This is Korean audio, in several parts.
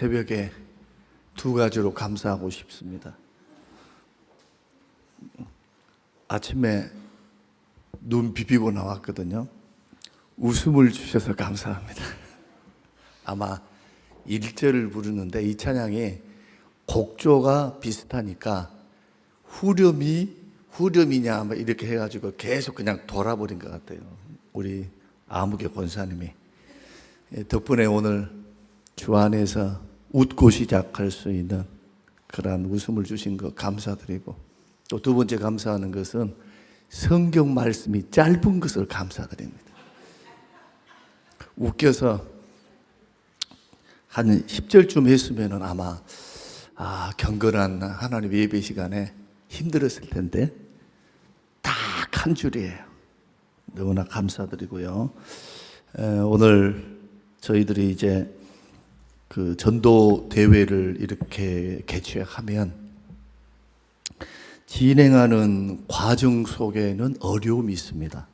새벽에 두 가지로 감사하고 싶습니다. 아침에 눈 비비고 나왔거든요. 웃음을 주셔서 감사합니다. 아마 1절을 부르는데 이 찬양이 곡조가 비슷하니까 후렴이냐 이렇게 해가지고 계속 그냥 돌아버린 것 같아요. 우리 아무개 권사님이. 덕분에 오늘 주 안에서 웃고 시작할 수 있는 그러한 웃음을 주신 것 감사드리고, 또 두 번째 감사하는 것은 성경 말씀이 짧은 것을 감사드립니다. 웃겨서 한 10절쯤 했으면 아마 경건한 하나님 예배 시간에 힘들었을 텐데 딱 한 줄이에요. 너무나 감사드리고요. 오늘 저희들이 이제 그 전도 대회를 이렇게 개최하면 진행하는 과정 속에는 어려움이 있습니다.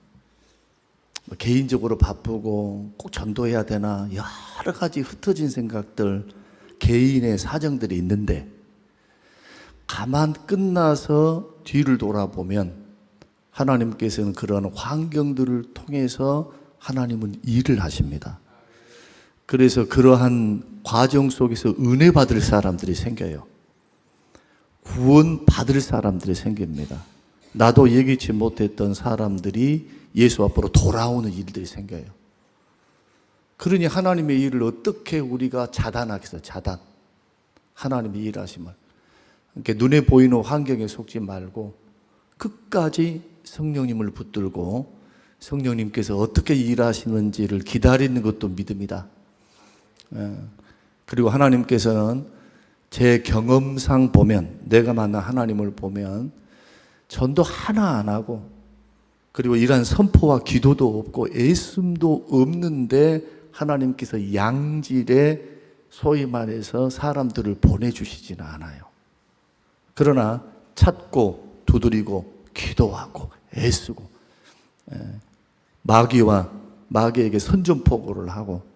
개인적으로 바쁘고 꼭 전도해야 되나 여러 가지 흩어진 생각들, 개인의 사정들이 있는데 가만 끝나서 뒤를 돌아보면 하나님께서는 그런 환경들을 통해서 하나님은 일을 하십니다. 그래서 그러한 과정 속에서 은혜 받을 사람들이 생겨요. 구원 받을 사람들이 생깁니다. 나도 예기치 못했던 사람들이 예수 앞으로 돌아오는 일들이 생겨요. 그러니 하나님의 일을 어떻게 우리가 자단하겠어요? 자단. 하나님의 일하심을. 그러니까 눈에 보이는 환경에 속지 말고 끝까지 성령님을 붙들고 성령님께서 어떻게 일하시는지를 기다리는 것도 믿음이다. 그리고 하나님께서는 제 경험상 보면, 내가 만난 하나님을 보면 전도 하나 안 하고, 그리고 이러한 선포와 기도도 없고 애씀도 없는데 하나님께서 양질의 소위 말해서 사람들을 보내주시지는 않아요. 그러나 찾고 두드리고 기도하고 애쓰고 마귀에게 선전포고를 하고,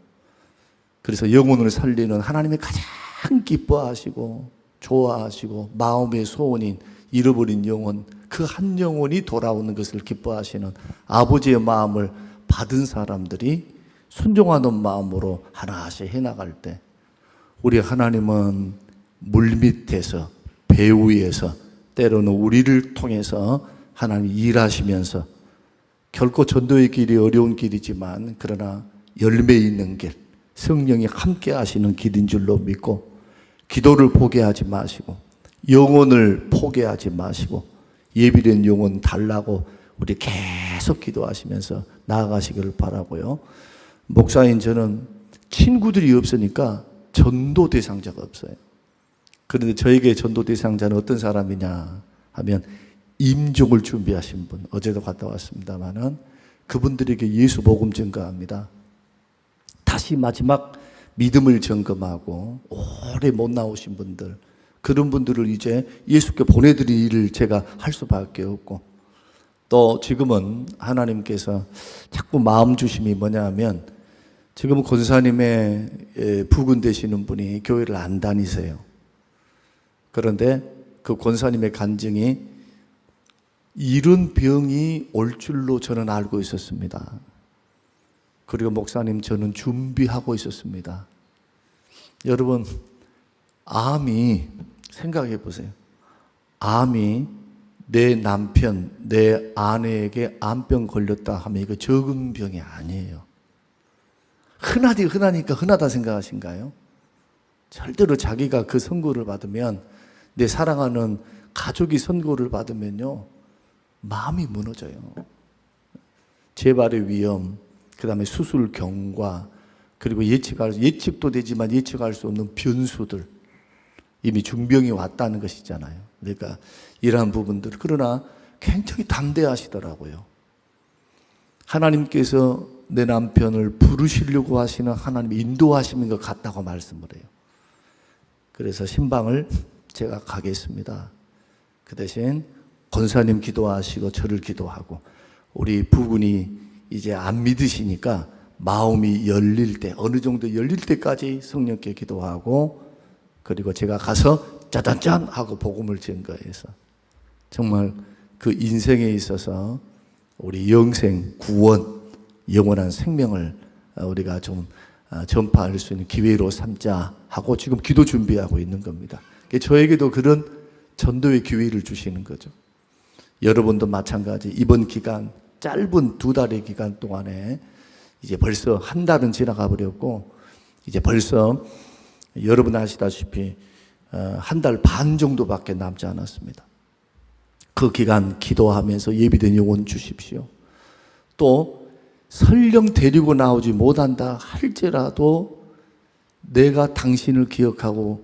그래서 영혼을 살리는 하나님의 가장 기뻐하시고 좋아하시고 마음의 소원인 잃어버린 영혼, 그 한 영혼이 돌아오는 것을 기뻐하시는 아버지의 마음을 받은 사람들이 순종하는 마음으로 하나씩 해나갈 때, 우리 하나님은 물밑에서 배 위에서 때로는 우리를 통해서 하나님이 일하시면서, 결코 전도의 길이 어려운 길이지만 그러나 열매 있는 길, 성령이 함께 하시는 길인 줄로 믿고, 기도를 포기하지 마시고 영혼을 포기하지 마시고 예비된 영혼 달라고 우리 계속 기도하시면서 나아가시기를 바라고요. 목사인 저는 친구들이 없으니까 전도 대상자가 없어요. 그런데 저에게 전도 대상자는 어떤 사람이냐 하면 임종을 준비하신 분, 어제도 갔다 왔습니다마는 그분들에게 예수 복음 증거합니다. 다시 마지막 믿음을 점검하고 오래 못 나오신 분들, 그런 분들을 이제 예수께 보내드릴 일을 제가 할 수밖에 없고, 또 지금은 하나님께서 자꾸 마음 주심이 뭐냐 하면, 지금은 권사님의 부군 되시는 분이 교회를 안 다니세요. 그런데 그 권사님의 간증이 이런 병이 올 줄로 저는 알고 있었습니다. 그리고 목사님, 저는 준비하고 있었습니다. 여러분, 암이, 생각해 보세요. 암이 내 남편, 내 아내에게 암병 걸렸다 하면 이거 적은 병이 아니에요. 흔하니까 흔하다 생각하신가요? 절대로 자기가 그 선고를 받으면, 내 사랑하는 가족이 선고를 받으면요, 마음이 무너져요. 재발의 위험, 그 다음에 수술 경과, 그리고 예측도 되지만 예측할 수 없는 변수들, 이미 중병이 왔다는 것이잖아요. 그러니까 이러한 부분들, 그러나 굉장히 담대하시더라고요. 하나님께서 내 남편을 부르시려고 하시는 하나님의 인도하심인 것 같다고 말씀을 해요. 그래서 신방을 제가 가겠습니다. 그 대신 권사님 기도하시고 저를 기도하고, 우리 부군이 이제 안 믿으시니까 마음이 열릴 때, 어느 정도 열릴 때까지 성령께 기도하고, 그리고 제가 가서 짜잔짠 하고 복음을 증거해서 정말 그 인생에 있어서 우리 영생, 구원, 영원한 생명을 우리가 좀 전파할 수 있는 기회로 삼자 하고 지금 기도 준비하고 있는 겁니다. 저에게도 그런 전도의 기회를 주시는 거죠. 여러분도 마찬가지. 이번 기간, 짧은 2달의 기간 동안에 이제 벌써 한 달은 지나가 버렸고, 이제 벌써 여러분 아시다시피 한 달 반 정도밖에 남지 않았습니다. 그 기간 기도하면서 예비된 영혼 주십시오. 또 설령 데리고 나오지 못한다 할지라도 내가 당신을 기억하고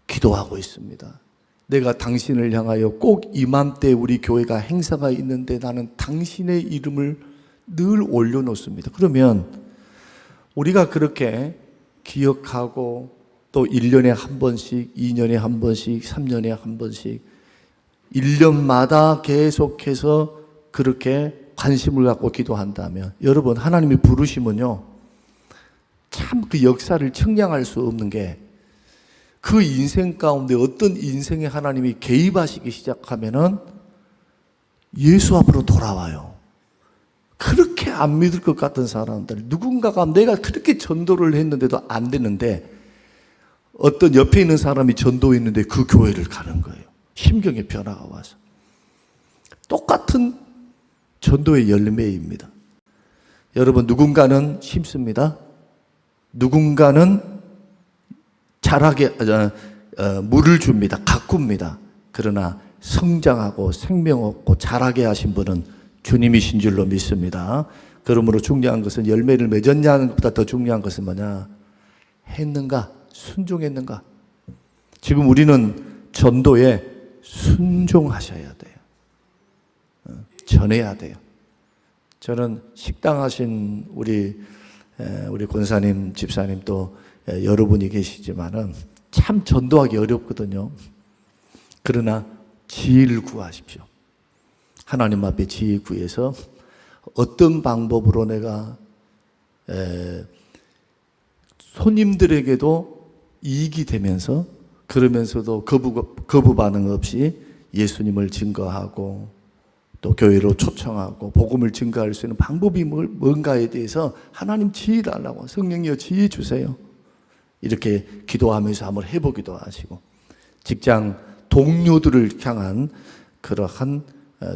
기도하고 있습니다. 내가 당신을 향하여 꼭 이맘때 우리 교회가 행사가 있는데 나는 당신의 이름을 늘 올려놓습니다. 그러면 우리가 그렇게 기억하고 또 1년에 한 번씩, 2년에 한 번씩, 3년에 한 번씩 1년마다 계속해서 그렇게 관심을 갖고 기도한다면, 여러분 하나님이 부르시면요 참 그 역사를 측량할 수 없는 게, 그 인생 가운데 어떤 인생에 하나님이 개입하시기 시작하면은 예수 앞으로 돌아와요. 그렇게 안 믿을 것 같은 사람들, 누군가가 내가 그렇게 전도를 했는데도 안 되는데 어떤 옆에 있는 사람이 전도했는데 그 교회를 가는 거예요. 심경의 변화가 와서. 똑같은 전도의 열매입니다. 여러분, 누군가는 심습니다. 누군가는 자라게 물을 줍니다. 가꿉니다. 그러나 성장하고 생명 얻고 자라게 하신 분은 주님이신 줄로 믿습니다. 그러므로 중요한 것은 열매를 맺었냐는 것보다 더 중요한 것은 뭐냐? 했는가? 순종했는가? 지금 우리는 전도에 순종하셔야 돼요. 전해야 돼요. 저는 식당 하신 우리 권사님, 집사님 또 여러분이 계시지만은 참 전도하기 어렵거든요. 그러나 지혜를 구하십시오. 하나님 앞에 지혜 구해서 어떤 방법으로 내가 손님들에게도 이익이 되면서, 그러면서도 거부 반응 없이 예수님을 증거하고 또 교회로 초청하고 복음을 증거할 수 있는 방법이 뭔가에 대해서 하나님 지혜 달라고, 성령이여 지혜 주세요, 이렇게 기도하면서 한번 해보기도 하시고, 직장 동료들을 향한 그러한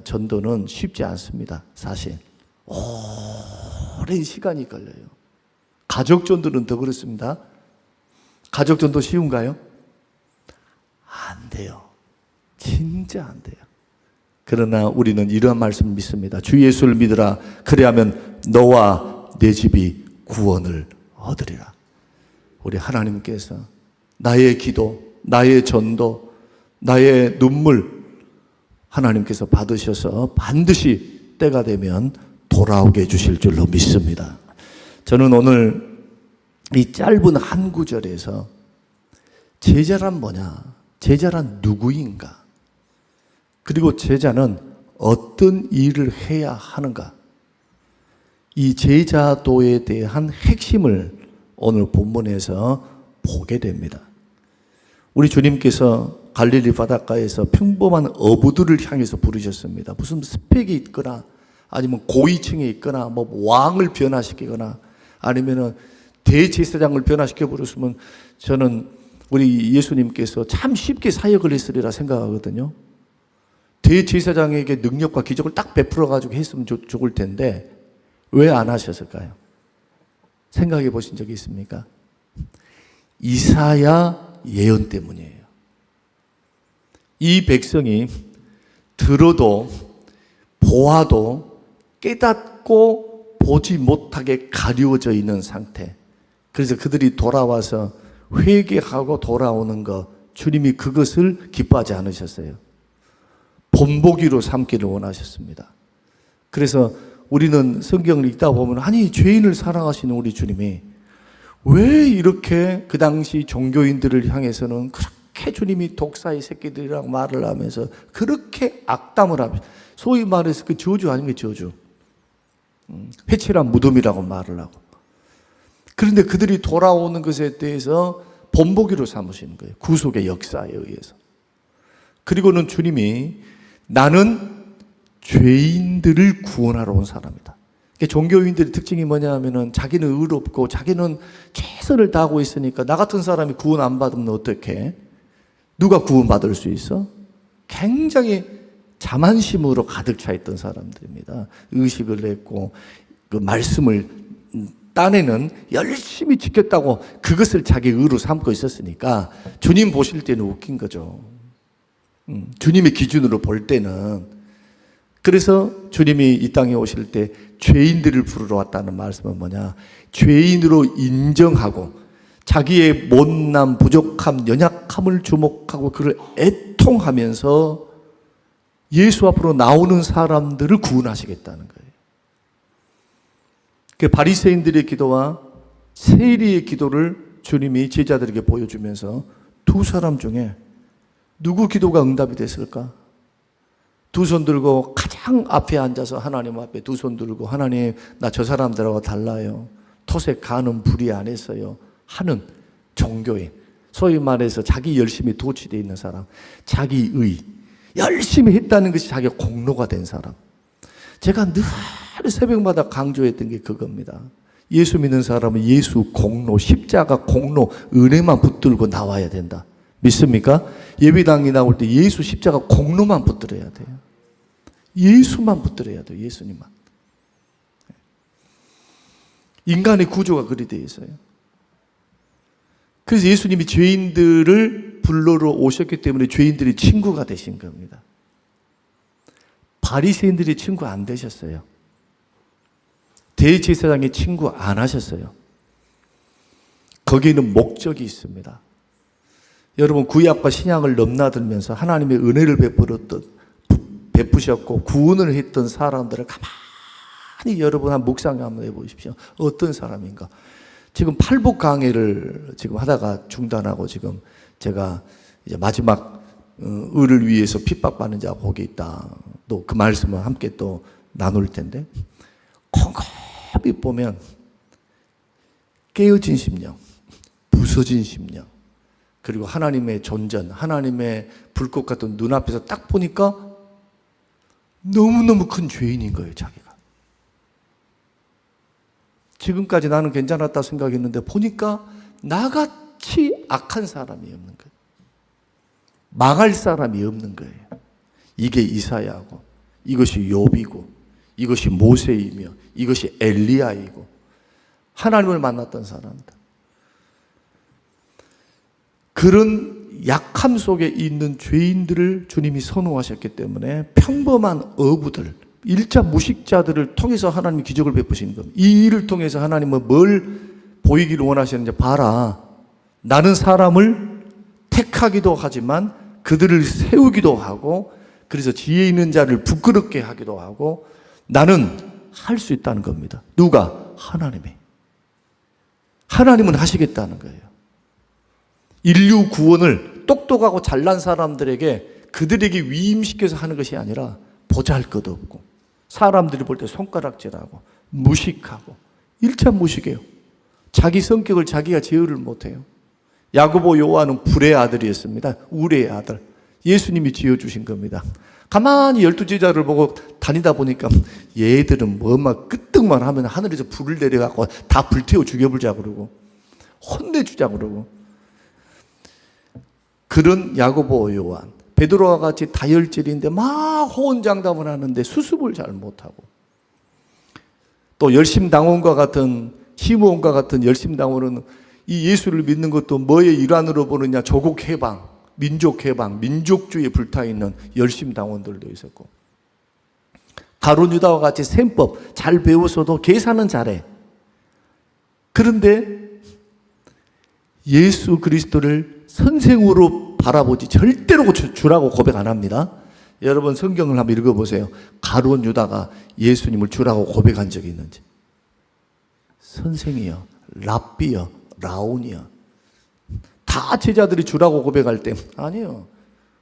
전도는 쉽지 않습니다. 사실 오랜 시간이 걸려요. 가족 전도는 더 그렇습니다. 가족 전도 쉬운가요? 안 돼요. 진짜 안 돼요. 그러나 우리는 이러한 말씀을 믿습니다. 주 예수를 믿으라. 그래야면 너와 내 집이 구원을 얻으리라. 우리 하나님께서 나의 기도, 나의 전도, 나의 눈물 하나님께서 받으셔서 반드시 때가 되면 돌아오게 해주실 줄로 믿습니다. 저는 오늘 이 짧은 한 구절에서 제자란 뭐냐? 제자란 누구인가? 그리고 제자는 어떤 일을 해야 하는가? 이 제자도에 대한 핵심을 오늘 본문에서 보게 됩니다. 우리 주님께서 갈릴리 바닷가에서 평범한 어부들을 향해서 부르셨습니다. 무슨 스펙이 있거나 아니면 고위층에 있거나 뭐 왕을 변화시키거나 아니면은 대제사장을 변화시켜 버렸으면 저는 우리 예수님께서 참 쉽게 사역을 했으리라 생각하거든요. 대제사장에게 능력과 기적을 딱 베풀어 가지고 했으면 좋을 텐데 왜 안 하셨을까요? 생각해 보신 적이 있습니까? 이사야 예언 때문이에요. 이 백성이 들어도 보아도 깨닫고 보지 못하게 가려워져 있는 상태. 그래서 그들이 돌아와서 회개하고 돌아오는 것, 주님이 그것을 기뻐하지 않으셨어요. 본보기로 삼기를 원하셨습니다. 그래서 우리는 성경을 읽다 보면 아니 죄인을 사랑하시는 우리 주님이 왜 이렇게 그 당시 종교인들을 향해서는 그렇게 주님이 독사의 새끼들이라고 말을 하면서 그렇게 악담을 하면서, 소위 말해서 그 저주 아닙니까? 저주. 회칠한 무덤이라고 말을 하고 그런데 그들이 돌아오는 것에 대해서 본보기로 삼으시는 거예요. 구속의 역사에 의해서. 그리고는 주님이 나는 죄인들을 구원하러 온 사람이다. 종교인들의 특징이 뭐냐 하면은 자기는 의롭고 자기는 최선을 다하고 있으니까 나 같은 사람이 구원 안 받으면 어떡해? 누가 구원받을 수 있어? 굉장히 자만심으로 가득 차 있던 사람들입니다. 의식을 했고 그 말씀을 딴에는 열심히 지켰다고 그것을 자기 의로 삼고 있었으니까 주님 보실 때는 웃긴 거죠. 주님의 기준으로 볼 때는. 그래서 주님이 이 땅에 오실 때 죄인들을 부르러 왔다는 말씀은 뭐냐? 죄인으로 인정하고 자기의 못남, 부족함, 연약함을 주목하고 그를 애통하면서 예수 앞으로 나오는 사람들을 구원하시겠다는 거예요. 그 바리새인들의 기도와 세리의 기도를 주님이 제자들에게 보여주면서 두 사람 중에 누구 기도가 응답이 됐을까? 두 손 들고 가장 앞에 앉아서 하나님 앞에 두 손 들고 하나님 나 저 사람들하고 달라요. 토색 가는 불의 안 했어요. 하는 종교인. 소위 말해서 자기 열심히 도취되어 있는 사람. 자기 의. 열심히 했다는 것이 자기가 공로가 된 사람. 제가 늘 새벽마다 강조했던 게 그겁니다. 예수 믿는 사람은 예수 공로, 십자가 공로, 은혜만 붙들고 나와야 된다. 믿습니까? 예배당에 나올 때 예수 십자가 공로만 붙들어야 돼요. 예수만 붙들어야 돼요. 예수님만. 인간의 구조가 그리 되어 있어요. 그래서 예수님이 죄인들을 불러러 오셨기 때문에 죄인들이 친구가 되신 겁니다. 바리새인들이 친구 안 되셨어요. 대제사장의 친구 안 하셨어요. 거기에는 목적이 있습니다. 여러분 구약과 신약을 넘나들면서 하나님의 은혜를 베푸셨고 구원을 했던 사람들을 가만히 여러분 한 묵상 한번 해보십시오. 어떤 사람인가? 지금 팔복 강해를 지금 하다가 중단하고 지금 제가 이제 마지막 의를 위해서 핍박받는 자가 거기 있다. 또 그 말씀을 함께 또 나눌 텐데 곰곰이 보면 깨어진 심령, 부서진 심령, 그리고 하나님의 존전, 하나님의 불꽃 같은 눈앞에서 딱 보니까 너무너무 큰 죄인인 거예요, 자기가. 지금까지 나는 괜찮았다 생각했는데 보니까 나같이 악한 사람이 없는 거예요. 망할 사람이 없는 거예요. 이게 이사야고, 이것이 욥이고, 이것이 모세이며, 이것이 엘리야이고, 하나님을 만났던 사람들. 그런 약함 속에 있는 죄인들을 주님이 선호하셨기 때문에 평범한 어부들, 일자 무식자들을 통해서 하나님이 기적을 베푸시는 겁니다. 이 일을 통해서 하나님은 뭘 보이기를 원하시는지 봐라. 나는 사람을 택하기도 하지만 그들을 세우기도 하고 그래서 지혜 있는 자를 부끄럽게 하기도 하고 나는 할 수 있다는 겁니다. 누가? 하나님이. 하나님은 하시겠다는 거예요. 인류 구원을 똑똑하고 잘난 사람들에게 그들에게 위임시켜서 하는 것이 아니라 보잘것 없고 사람들이 볼 때 손가락질하고 무식하고 일참 무식해요. 자기 성격을 자기가 제어를 못해요. 야고보 요한은 불의 아들이었습니다. 우레의 아들. 예수님이 지어주신 겁니다. 가만히 12제자를 보고 다니다 보니까 얘들은 뭐만 끄떡만 하면 하늘에서 불을 내려갖고 다 불태워 죽여보자 그러고 혼내주자 그러고 그런 야고보 요한, 베드로와 같이 다혈질인데 막 호언장담을 하는데 수습을 잘 못하고 또 열심당원과 같은 시므온과 같은 열심당원은 이 예수를 믿는 것도 뭐의 일환으로 보느냐? 조국 해방, 민족 해방, 민족주의에 불타있는 열심당원들도 있었고 가룟 유다와 같이 셈법 잘 배웠어도 계산은 잘해. 그런데 예수 그리스도를 선생으로 바라보지 절대로 주라고 고백 안 합니다. 여러분 성경을 한번 읽어보세요. 가룟 유다가 예수님을 주라고 고백한 적이 있는지. 선생이요, 랍비요, 라온이요. 다 제자들이 주라고 고백할 때 아니요.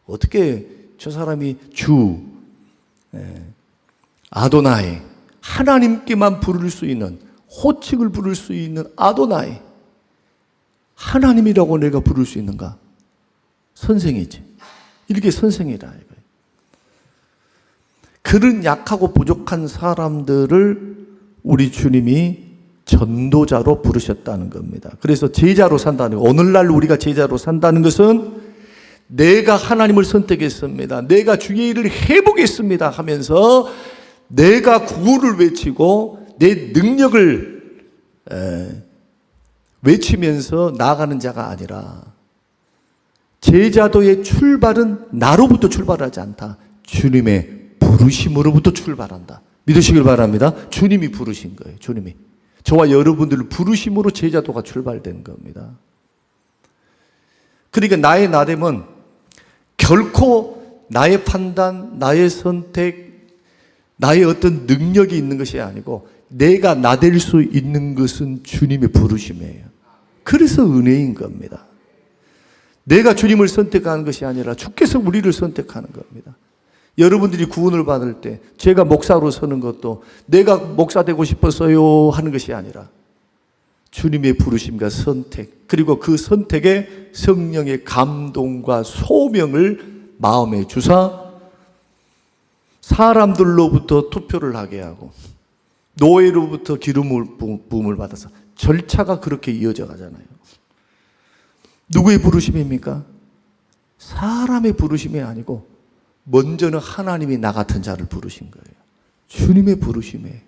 어떻게 저 사람이 주, 아도나이, 하나님께만 부를 수 있는 호칭을 부를 수 있는 아도나이, 하나님이라고 내가 부를 수 있는가? 선생이지. 이렇게 선생이라 이거예요. 그런 약하고 부족한 사람들을 우리 주님이 전도자로 부르셨다는 겁니다. 그래서 제자로 산다는 거, 오늘날 우리가 제자로 산다는 것은 내가 하나님을 선택했습니다, 내가 주의 일을 해보겠습니다 하면서 내가 구호를 외치고 내 능력을 외치면서 나아가는 자가 아니라, 제자도의 출발은 나로부터 출발하지 않다. 주님의 부르심으로부터 출발한다. 믿으시길 바랍니다. 주님이 부르신 거예요. 주님이. 저와 여러분들을 부르심으로 제자도가 출발된 겁니다. 그러니까 나의 나됨은 결코 나의 판단, 나의 선택, 나의 어떤 능력이 있는 것이 아니고 내가 나댈 수 있는 것은 주님의 부르심이에요. 그래서 은혜인 겁니다. 내가 주님을 선택하는 것이 아니라 주께서 우리를 선택하는 겁니다. 여러분들이 구원을 받을 때 제가 목사로 서는 것도 내가 목사 되고 싶어서요 하는 것이 아니라 주님의 부르심과 선택, 그리고 그 선택에 성령의 감동과 소명을 마음에 주사 사람들로부터 투표를 하게 하고 노예로부터 기름 부음을 받아서 절차가 그렇게 이어져 가잖아요. 누구의 부르심입니까? 사람의 부르심이 아니고 먼저는 하나님이 나 같은 자를 부르신 거예요. 주님의 부르심에.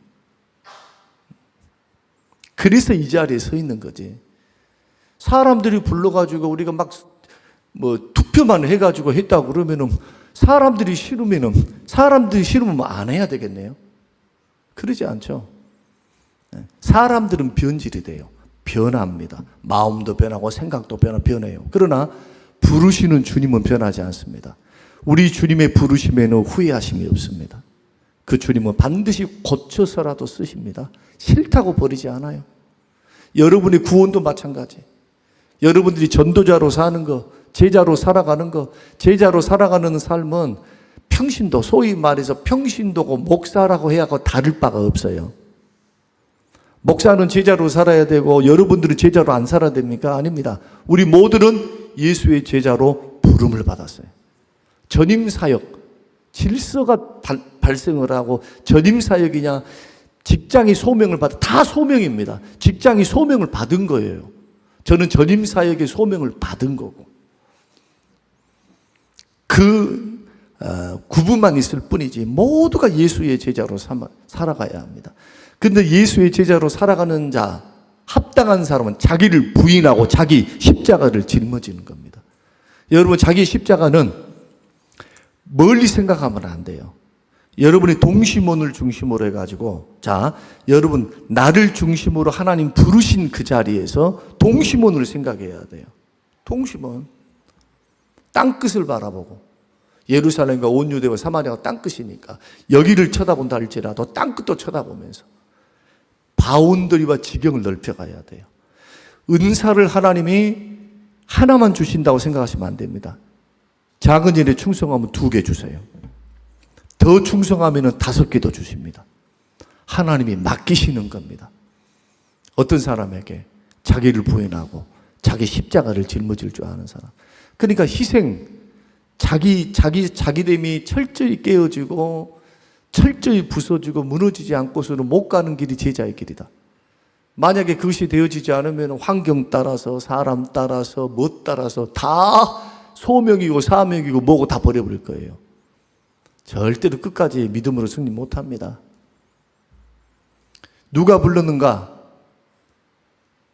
그래서 이 자리에 서 있는 거지. 사람들이 불러가지고 우리가 막 투표만 해가지고 했다고 그러면은 사람들이 싫으면 안 해야 되겠네요. 그러지 않죠. 사람들은 변질이 돼요. 변합니다. 마음도 변하고 생각도 변해요. 그러나 부르시는 주님은 변하지 않습니다. 우리 주님의 부르심에는 후회하심이 없습니다. 그 주님은 반드시 고쳐서라도 쓰십니다. 싫다고 버리지 않아요. 여러분의 구원도 마찬가지. 여러분들이 전도자로 사는 거, 제자로 살아가는 거, 제자로 살아가는 삶은 평신도, 소위 말해서 평신도고 목사라고 해야 다를 바가 없어요. 목사는 제자로 살아야 되고 여러분들은 제자로 안 살아야 됩니까? 아닙니다. 우리 모두는 예수의 제자로 부름을 받았어요. 전임사역, 질서가 발생을 하고 전임사역이냐 직장이 소명을 받아, 다 소명입니다. 직장이 소명을 받은 거예요. 저는 전임사역의 소명을 받은 거고 그 구분만 있을 뿐이지 모두가 예수의 제자로 살아가야 합니다. 근데 예수의 제자로 살아가는 자, 합당한 사람은 자기를 부인하고 자기 십자가를 짊어지는 겁니다. 여러분, 자기 십자가는 멀리 생각하면 안 돼요. 여러분이 동심원을 중심으로 해가지고, 자, 여러분 나를 중심으로 하나님 부르신 그 자리에서 동심원을 생각해야 돼요. 동심원, 땅끝을 바라보고, 예루살렘과 온 유대와 사마리아가 땅끝이니까 여기를 쳐다본다 할지라도 땅끝도 쳐다보면서 바운더리와 지경을 넓혀가야 돼요. 은사를 하나님이 하나만 주신다고 생각하시면 안 됩니다. 작은 일에 충성하면 2개 주세요. 더 충성하면 5개 주십니다. 하나님이 맡기시는 겁니다. 어떤 사람에게 자기를 부인하고 자기 십자가를 짊어질 줄 아는 사람. 그러니까 희생, 자기됨이 철저히 깨어지고 철저히 부서지고 무너지지 않고서는 못 가는 길이 제자의 길이다. 만약에 그것이 되어지지 않으면 환경 따라서 사람 따라서 뭐 따라서 다 소명이고 사명이고 뭐고 다 버려버릴 거예요. 절대로 끝까지 믿음으로 승리 못합니다. 누가 불렀는가?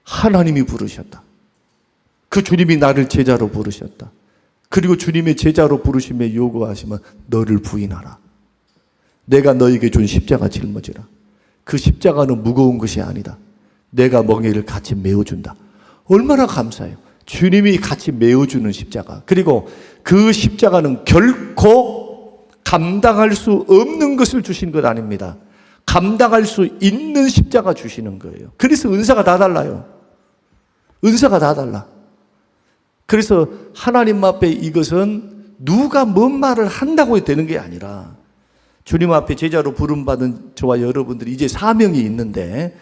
하나님이 부르셨다. 그 주님이 나를 제자로 부르셨다. 그리고 주님의 제자로 부르심에 요구하시면 너를 부인하라. 내가 너에게 준 십자가 짊어지라. 그 십자가는 무거운 것이 아니다. 내가 멍에를 같이 메어준다. 얼마나 감사해요. 주님이 같이 메어주는 십자가. 그리고 그 십자가는 결코 감당할 수 없는 것을 주신 것 아닙니다. 감당할 수 있는 십자가 주시는 거예요. 그래서 은사가 다 달라요. 은사가 다 달라. 그래서 하나님 앞에 이것은 누가 뭔 말을 한다고 되는 게 아니라 주님 앞에 제자로 부름받은 저와 여러분들이 이제 사명이 있는데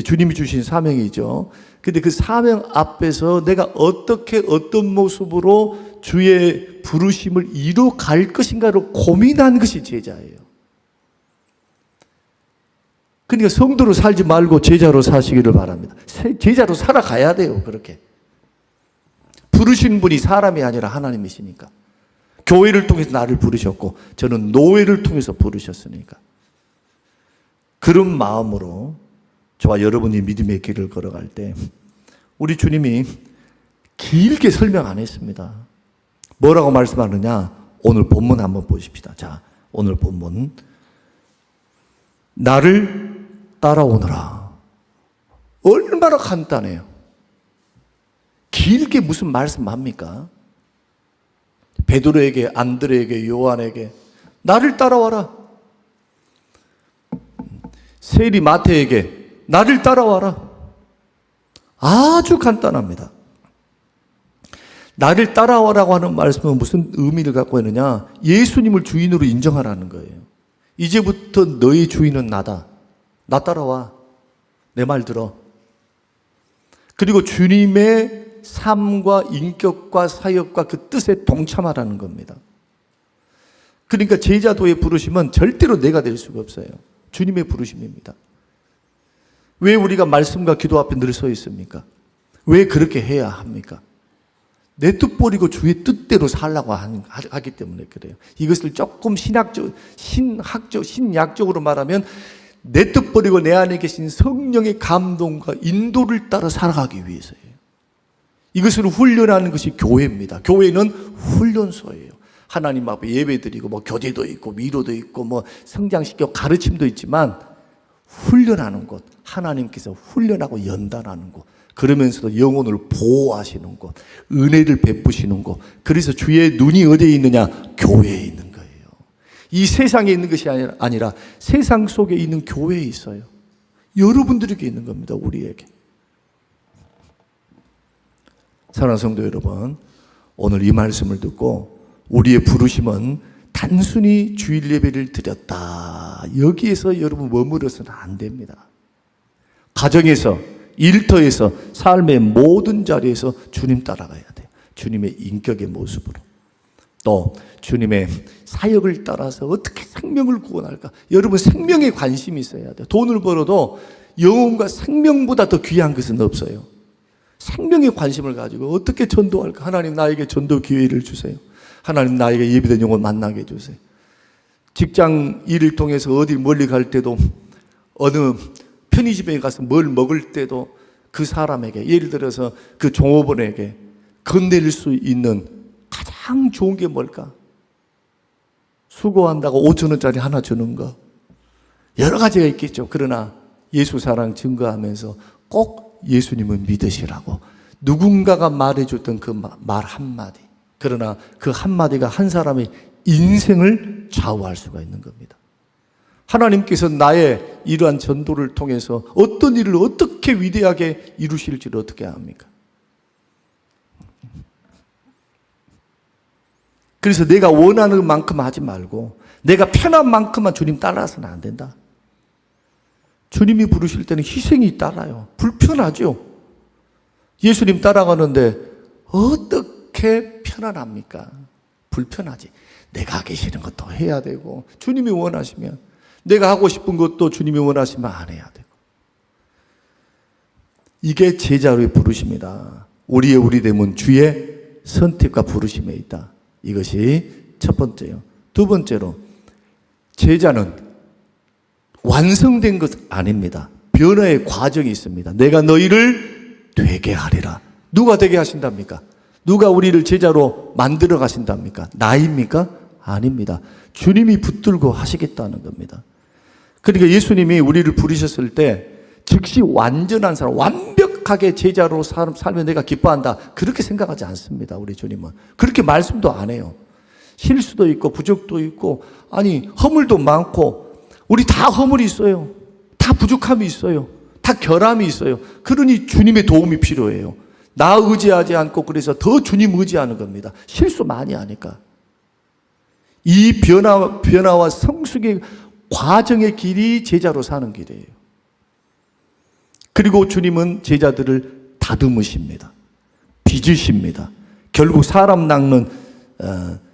주님이 주신 사명이죠. 근데 그 사명 앞에서 내가 어떻게 어떤 모습으로 주의 부르심을 이루어갈 것인가를 고민한 것이 제자예요. 그러니까 성도로 살지 말고 제자로 사시기를 바랍니다. 제자로 살아가야 돼요. 그렇게. 부르신 분이 사람이 아니라 하나님이시니까. 교회를 통해서 나를 부르셨고 저는 노예를 통해서 부르셨으니까. 그런 마음으로 저와 여러분이 믿음의 길을 걸어갈 때 우리 주님이 길게 설명 안 했습니다. 뭐라고 말씀하느냐? 오늘 본문 한번 보십시다. 자, 오늘 본문. 나를 따라오너라. 얼마나 간단해요. 길게 무슨 말씀합니까? 베드로에게, 안드레에게, 요한에게 나를 따라와라. 세리 마태에게 나를 따라와라. 아주 간단합니다. 나를 따라와라고 하는 말씀은 무슨 의미를 갖고 있느냐? 예수님을 주인으로 인정하라는 거예요. 이제부터 너의 주인은 나다. 나 따라와. 내 말 들어. 그리고 주님의 삶과 인격과 사역과 그 뜻에 동참하라는 겁니다. 그러니까 제자도의 부르심은 절대로 내가 될 수가 없어요. 주님의 부르심입니다. 왜 우리가 말씀과 기도 앞에 늘 서 있습니까? 왜 그렇게 해야 합니까? 내 뜻 버리고 주의 뜻대로 살라고 하기 때문에 그래요. 이것을 조금 신약적으로 말하면 내 뜻 버리고 내 안에 계신 성령의 감동과 인도를 따라 살아가기 위해서예요. 이것을 훈련하는 것이 교회입니다. 교회는 훈련소예요. 하나님 앞에 예배드리고 교제도 있고 위로도 있고 성장시키고 가르침도 있지만 훈련하는 곳, 하나님께서 훈련하고 연단하는 곳, 그러면서도 영혼을 보호하시는 곳, 은혜를 베푸시는 곳. 그래서 주의 눈이 어디에 있느냐? 교회에 있는 거예요. 이 세상에 있는 것이 아니라 세상 속에 있는 교회에 있어요. 여러분들에게 있는 겁니다. 우리에게. 사랑하는 성도 여러분, 오늘 이 말씀을 듣고 우리의 부르심은 단순히 주일 예배를 드렸다, 여기에서 여러분 머무러서는 안 됩니다. 가정에서, 일터에서, 삶의 모든 자리에서 주님 따라가야 돼요. 주님의 인격의 모습으로. 또 주님의 사역을 따라서 어떻게 생명을 구원할까? 여러분 생명에 관심이 있어야 돼요. 돈을 벌어도 영혼과 생명보다 더 귀한 것은 없어요. 생명에 관심을 가지고 어떻게 전도할까? 하나님 나에게 전도 기회를 주세요. 하나님 나에게 예비된 영혼 만나게 해주세요. 직장 일을 통해서 어디 멀리 갈 때도 어느 편의점에 가서 뭘 먹을 때도 그 사람에게, 예를 들어서 그 종업원에게 건네릴 수 있는 가장 좋은 게 뭘까? 수고한다고 5,000원짜리 하나 주는 거. 여러 가지가 있겠죠. 그러나 예수 사랑 증거하면서 꼭 예수님을 믿으시라고 누군가가 말해줬던 그 말 한마디. 그러나 그 한마디가 한 사람의 인생을 좌우할 수가 있는 겁니다. 하나님께서 나의 이러한 전도를 통해서 어떤 일을 어떻게 위대하게 이루실지를 어떻게 압니까? 그래서 내가 원하는 만큼 하지 말고 내가 편한 만큼만 주님 따라서는 안 된다. 주님이 부르실 때는 희생이 따라요. 불편하죠. 예수님 따라가는데 어떻게 편안합니까? 불편하지. 내가 계시는 것도 해야 되고 주님이 원하시면, 내가 하고 싶은 것도 주님이 원하시면 안 해야 되고. 이게 제자로의 부르심이다. 우리의 우리됨은 주의 선택과 부르심에 있다. 이것이 첫 번째요. 두 번째로, 제자는 완성된 것 아닙니다. 변화의 과정이 있습니다. 내가 너희를 되게 하리라. 누가 되게 하신답니까? 누가 우리를 제자로 만들어 가신답니까? 나입니까? 아닙니다. 주님이 붙들고 하시겠다는 겁니다. 그러니까 예수님이 우리를 부르셨을 때 즉시 완전한 사람, 완벽하게 제자로 살면 내가 기뻐한다, 그렇게 생각하지 않습니다. 우리 주님은 그렇게 말씀도 안 해요. 실수도 있고 부족도 있고, 아니 허물도 많고, 우리 다 허물이 있어요. 다 부족함이 있어요. 다 결함이 있어요. 그러니 주님의 도움이 필요해요. 나 의지하지 않고, 그래서 더 주님 의지하는 겁니다. 실수 많이 하니까. 이 변화와 성숙의 과정의 길이 제자로 사는 길이에요. 그리고 주님은 제자들을 다듬으십니다. 빚으십니다. 결국 사람 낚는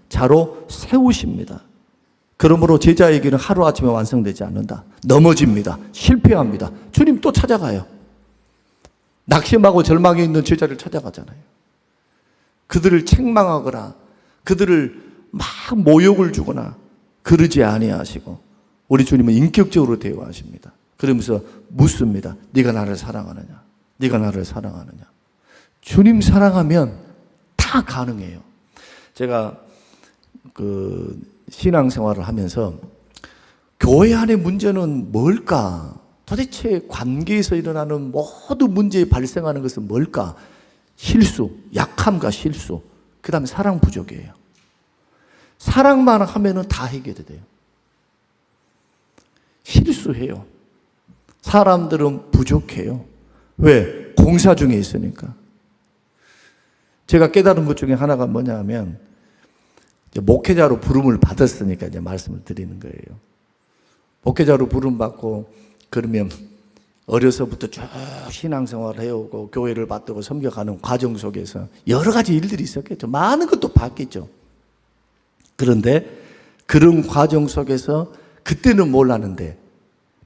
자로 세우십니다. 그러므로 제자에게는 하루아침에 완성되지 않는다. 넘어집니다. 실패합니다. 주님 또 찾아가요. 낙심하고 절망에 있는 제자를 찾아가잖아요. 그들을 책망하거나 그들을 막 모욕을 주거나 그러지 아니하시고 우리 주님은 인격적으로 대화하십니다. 그러면서 묻습니다. 네가 나를 사랑하느냐? 네가 나를 사랑하느냐? 주님 사랑하면 다 가능해요. 제가 신앙생활을 하면서 교회 안의 문제는 뭘까? 도대체 관계에서 일어나는 모든 문제에 발생하는 것은 뭘까? 실수, 약함과 실수, 그 다음에 사랑 부족이에요. 사랑만 하면은 다 해결이 돼요. 실수해요. 사람들은 부족해요. 왜? 공사 중에 있으니까. 제가 깨달은 것 중에 하나가 뭐냐 하면, 목회자로 부름을 받았으니까 이제 말씀을 드리는 거예요. 목회자로 부름 받고, 그러면 어려서부터 쭉 신앙생활을 해오고, 교회를 받들고 섬겨가는 과정 속에서 여러 가지 일들이 있었겠죠. 많은 것도 봤겠죠. 그런데 그런 과정 속에서 그때는 몰랐는데,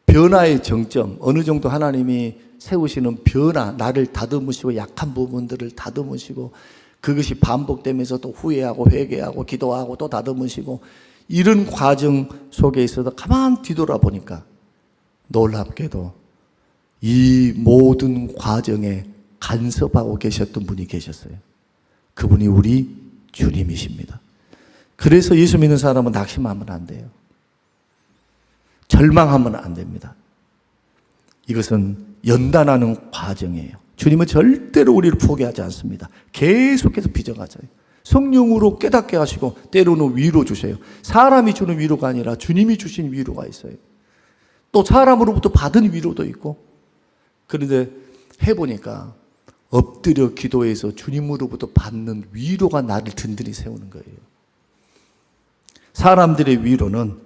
변화의 정점, 어느 정도 하나님이 세우시는 변화, 나를 다듬으시고 약한 부분들을 다듬으시고 그것이 반복되면서 또 후회하고 회개하고 기도하고 또 다듬으시고 이런 과정 속에 있어서 가만 뒤돌아보니까 놀랍게도 이 모든 과정에 간섭하고 계셨던 분이 계셨어요. 그분이 우리 주님이십니다. 그래서 예수 믿는 사람은 낙심하면 안 돼요. 절망하면 안 됩니다. 이것은 연단하는 과정이에요. 주님은 절대로 우리를 포기하지 않습니다. 계속해서 빚어가져요. 성령으로 깨닫게 하시고 때로는 위로 주세요. 사람이 주는 위로가 아니라 주님이 주신 위로가 있어요. 또 사람으로부터 받은 위로도 있고. 그런데 해보니까 엎드려 기도해서 주님으로부터 받는 위로가 나를 든든히 세우는 거예요. 사람들의 위로는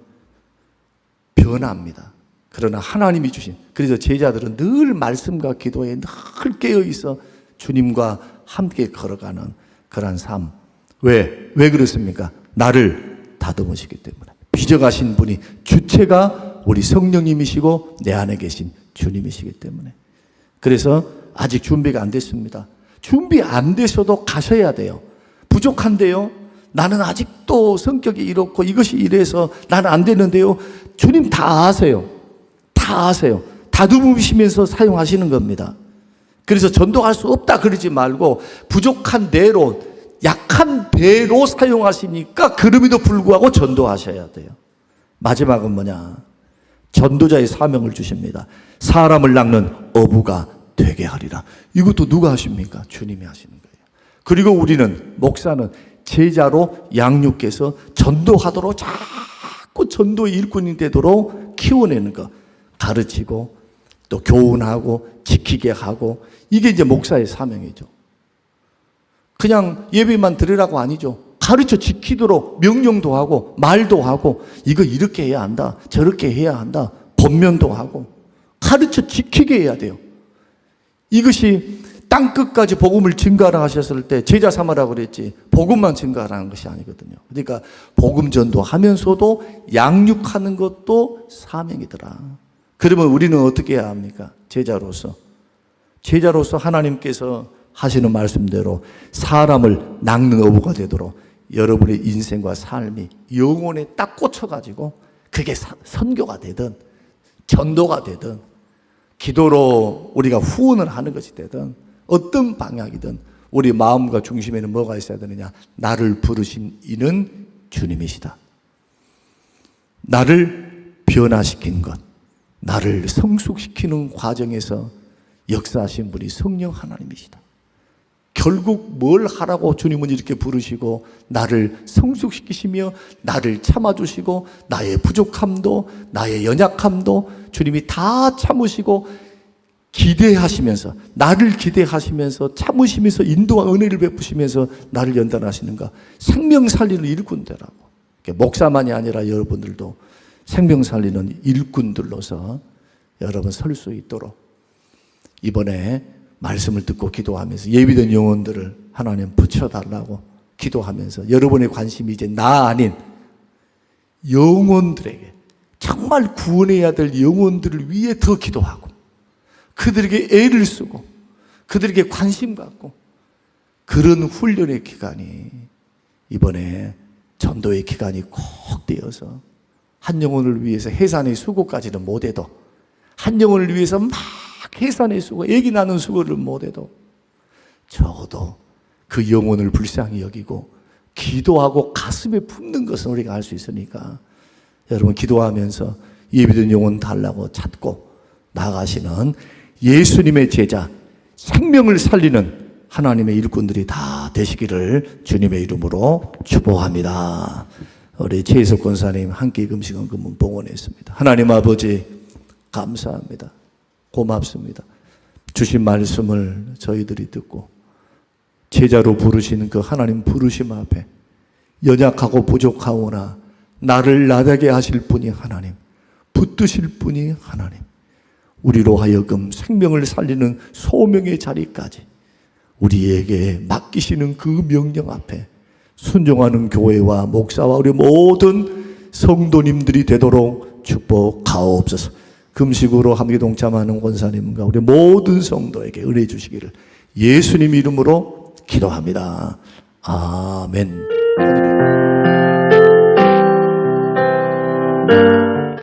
변합니다. 그러나 하나님이 주신, 그래서 제자들은 늘 말씀과 기도에 늘 깨어 있어 주님과 함께 걸어가는 그런 삶. 왜 그렇습니까? 나를 다듬으시기 때문에. 빚어가신 분이 주체가 우리 성령님이시고 내 안에 계신 주님이시기 때문에. 그래서 아직 준비가 안 됐습니다. 준비 안 되셔도 가셔야 돼요. 부족한데요. 나는 아직도 성격이 이렇고 이것이 이래서 나는 안 되는데요. 주님 다 아세요. 다 아세요. 다듬으시면서 사용하시는 겁니다. 그래서 전도할 수 없다 그러지 말고 부족한 대로, 약한 대로 사용하시니까 그럼에도 불구하고 전도하셔야 돼요. 마지막은 뭐냐? 전도자의 사명을 주십니다. 사람을 낚는 어부가 되게 하리라. 이것도 누가 하십니까? 주님이 하시는 거예요. 그리고 우리는, 목사는 제자로 양육해서 전도하도록 자꾸 전도의 일꾼이 되도록 키워내는 것. 가르치고 또 교훈하고 지키게 하고, 이게 이제 목사의 사명이죠. 그냥 예배만 드리라고 아니죠. 가르쳐 지키도록 명령도 하고 말도 하고, 이거 이렇게 해야 한다, 저렇게 해야 한다, 권면도 하고 가르쳐 지키게 해야 돼요. 이것이 땅끝까지 복음을 증가하라 하셨을 때 제자 삼으라고 그랬지, 복음만 증가하라는 것이 아니거든요. 그러니까 복음 전도하면서도 양육하는 것도 사명이더라. 그러면 우리는 어떻게 해야 합니까? 제자로서 하나님께서 하시는 말씀대로 사람을 낚는 어부가 되도록 여러분의 인생과 삶이 영혼에 딱 꽂혀가지고 그게 선교가 되든 전도가 되든 기도로 우리가 후원을 하는 것이 되든 어떤 방향이든 우리 마음과 중심에는 뭐가 있어야 되느냐? 나를 부르신 이는 주님이시다. 나를 변화시킨 것, 나를 성숙시키는 과정에서 역사하신 분이 성령 하나님이시다. 결국 뭘 하라고 주님은 이렇게 부르시고 나를 성숙시키시며 나를 참아주시고 나의 부족함도 나의 연약함도 주님이 다 참으시고 기대하시면서, 나를 기대하시면서 참으시면서 인도와 은혜를 베푸시면서 나를 연단하시는가? 생명 살리는 일꾼들하고, 목사만이 아니라 여러분들도 생명 살리는 일꾼들로서 여러분 설 수 있도록 이번에 말씀을 듣고 기도하면서 예비된 영혼들을 하나님 붙여달라고 기도하면서 여러분의 관심이 이제 나 아닌 영혼들에게, 정말 구원해야 될 영혼들을 위해 더 기도하고 그들에게 애를 쓰고 그들에게 관심 갖고 그런 훈련의 기간이 이번에 전도의 기간이 꼭 되어서 한 영혼을 위해서 해산의 수고까지는 못해도, 한 영혼을 위해서 막 해산의 수고, 애기 낳는 수고를 못해도 적어도 그 영혼을 불쌍히 여기고 기도하고 가슴에 품는 것은 우리가 알 수 있으니까 여러분 기도하면서 예비된 영혼 달라고 찾고 나가시는 예수님의 제자, 생명을 살리는 하나님의 일꾼들이 다 되시기를 주님의 이름으로 축복합니다. 우리 최희석 권사님 함께 금식 헌금은 봉헌했습니다. 하나님 아버지 감사합니다. 고맙습니다. 주신 말씀을 저희들이 듣고 제자로 부르시는 그 하나님 부르심 앞에 연약하고 부족하오나 나를 나되게 하실 분이 하나님, 붙드실 분이 하나님, 우리로 하여금 생명을 살리는 소명의 자리까지 우리에게 맡기시는 그 명령 앞에 순종하는 교회와 목사와 우리 모든 성도님들이 되도록 축복하옵소서. 금식으로 함께 동참하는 권사님과 우리 모든 성도에게 은혜 주시기를 예수님 이름으로 기도합니다. 아멘.